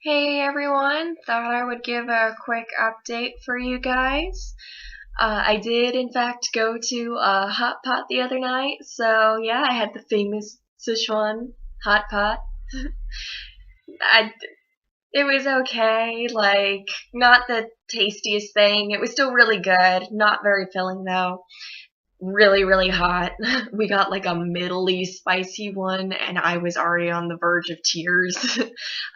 Hey everyone, thought I would give a quick update for you guys. I did, in fact, go to a hot pot the other night, so yeah, I had the famous Sichuan hot pot. I, it was okay, like, not the tastiest thing. It was still really good, not very filling though. Really, really hot. We got like a middly spicy one, and I was already on the verge of tears.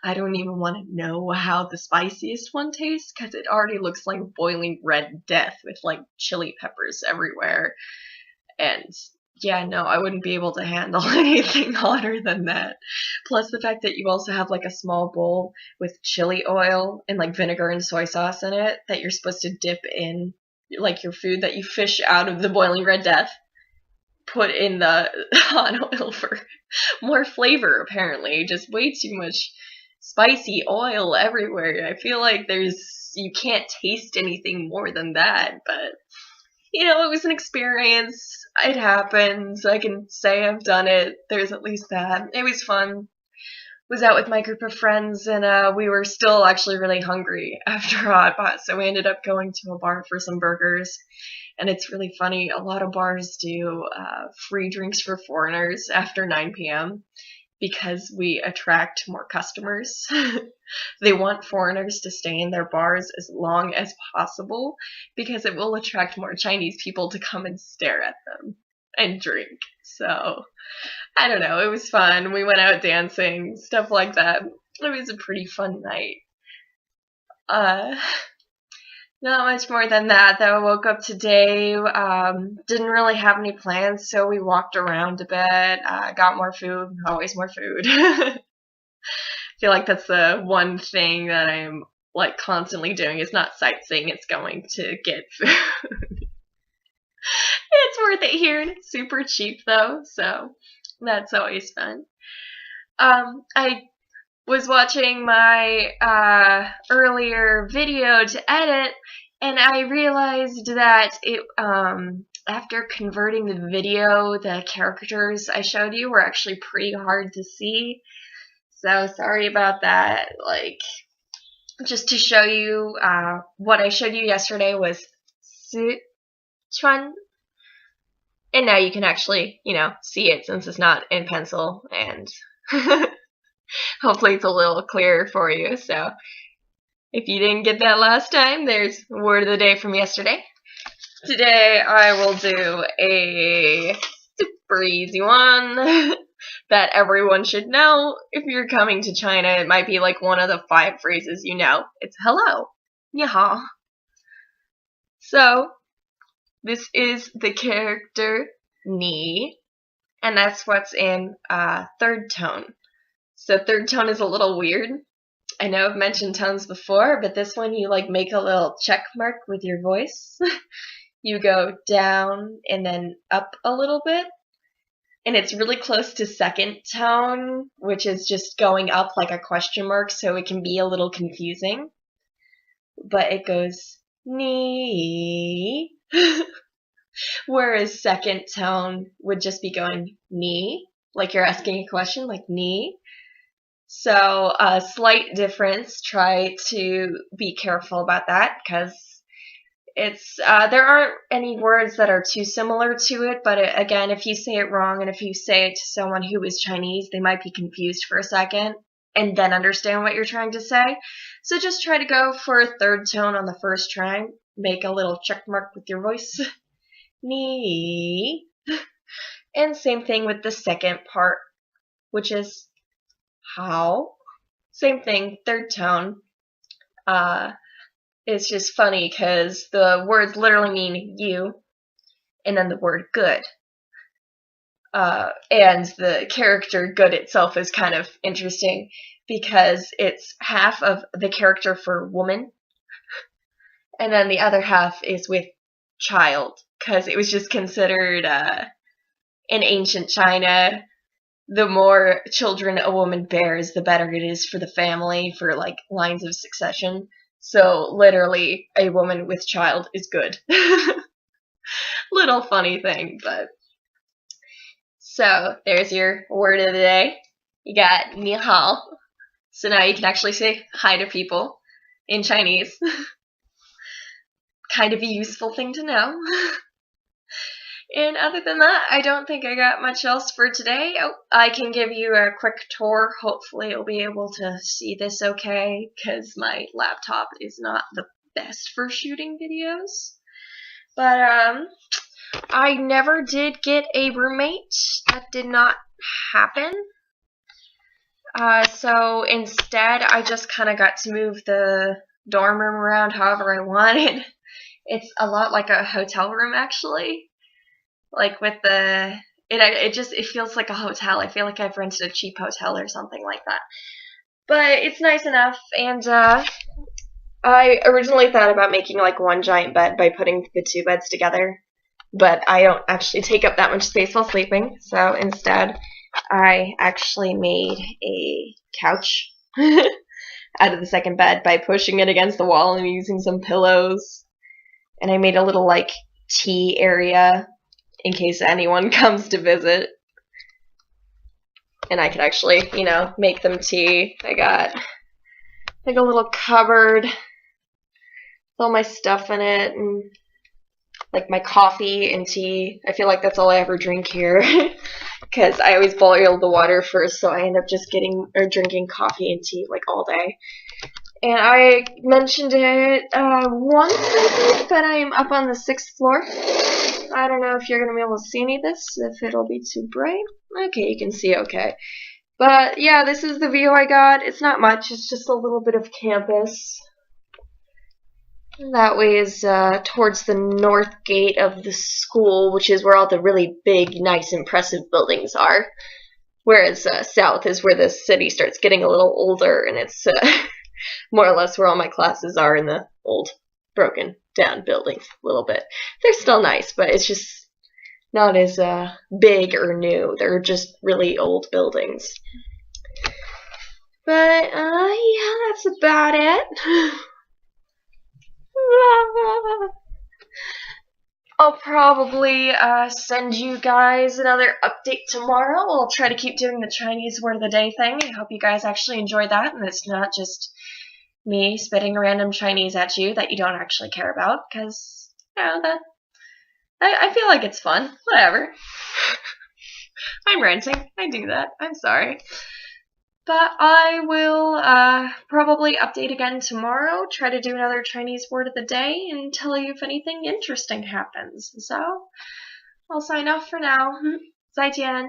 I don't even want to know how the spiciest one tastes because it already looks like boiling red death with like chili peppers everywhere. And yeah, no, I wouldn't be able to handle anything hotter than that. Plus the fact that you also have like a small bowl with chili oil and like vinegar and soy sauce in it that you're supposed to dip in like your food that you fish out of the boiling red death, put in the hot oil for more flavor apparently. Just way too much spicy oil everywhere. I feel like you can't taste anything more than that, but it was an experience. It happens. I can say I've done it. There's at least that. It was fun. Was out with my group of friends, and we were still actually really hungry after Hot Pot, so we ended up going to a bar for some burgers. And it's really funny. A lot of bars do free drinks for foreigners after 9 p.m. because we attract more customers. They want foreigners to stay in their bars as long as possible because it will attract more Chinese people to come and stare at them and drink. So, I don't know, it was fun. We went out dancing, stuff like that. It was a pretty fun night. Uh, Not much more than that, though. I woke up today, didn't really have any plans, so we walked around a bit, got more food, always more food. I feel like that's the one thing that I'm like constantly doing. It's not sightseeing, it's going to get food. It's worth it here, and it's super cheap though, so that's always fun. I was watching my earlier video to edit, and I realized that it after converting the video, the characters I showed you were actually pretty hard to see. So sorry about that. Like, just to show you, what I showed you yesterday was Sichuan, and now you can actually, see it since it's not in pencil, and hopefully it's a little clearer for you. So if you didn't get that last time, there's word of the day from yesterday. Today I will do a super easy one that everyone should know. If you're coming to China, it might be like one of the 5 phrases you know. It's hello. 你好. So, this is the character ni, and that's what's in third tone. So third tone is a little weird. I know I've mentioned tones before, but this one you like make a little check mark with your voice. You go down and then up a little bit. And it's really close to second tone, which is just going up like a question mark, so it can be a little confusing. But it goes ni. Whereas second tone would just be going ni, like you're asking a question, like ni. So a slight difference. Try to be careful about that because it's there aren't any words that are too similar to it. But again, if you say it wrong and if you say it to someone who is Chinese, they might be confused for a second and then understand what you're trying to say. So just try to go for a third tone on the first try. Make a little check mark with your voice. Ni. And same thing with the second part, which is how. Same thing, third tone. It's just funny because the words literally mean you, and then the word good. And the character good itself is kind of interesting because it's half of the character for woman, and then the other half is with child, because it was just considered in ancient China, the more children a woman bears, the better it is for the family, for like lines of succession. So literally, a woman with child is good. Little funny thing, but so there's your word of the day. You got 你好. So now you can actually say hi to people in Chinese. Kind of a useful thing to know. And other than that, I don't think I got much else for today. Oh, I can give you a quick tour. Hopefully you'll be able to see this okay, because my laptop is not the best for shooting videos. But, I never did get a roommate. That did not happen. So instead, I just kind of got to move the dorm room around however I wanted. It's a lot like a hotel room, actually. Like with the, it feels like a hotel. I feel like I've rented a cheap hotel or something like that. But it's nice enough, and I originally thought about making like one giant bed by putting the two beds together, but I don't actually take up that much space while sleeping, so instead I actually made a couch out of the second bed by pushing it against the wall and using some pillows, and I made a little like tea area in case anyone comes to visit. And I could actually, make them tea. I got like a little cupboard with all my stuff in it, and like my coffee and tea. I feel like that's all I ever drink here, because I always boil the water first, so I end up just drinking coffee and tea like all day. And I mentioned it once, I think, but I am up on the 6th floor. I don't know if you're going to be able to see any of this, if it'll be too bright. Okay, you can see okay. But yeah, this is the view I got. It's not much, it's just a little bit of campus. And that way is towards the north gate of the school, which is where all the really big, nice, impressive buildings are. Whereas south is where the city starts getting a little older, and it's more or less where all my classes are, in the old, broken down buildings a little bit. They're still nice, but it's just not as big or new. They're just really old buildings. But yeah, that's about it. I'll probably send you guys another update tomorrow. I'll try to keep doing the Chinese word of the day thing. I hope you guys actually enjoy that, and it's not just me spitting random Chinese at you that you don't actually care about, because, I feel like it's fun. Whatever. I'm ranting. I do that. I'm sorry. But I will probably update again tomorrow, try to do another Chinese word of the day, and tell you if anything interesting happens. So, I'll sign off for now. 再见.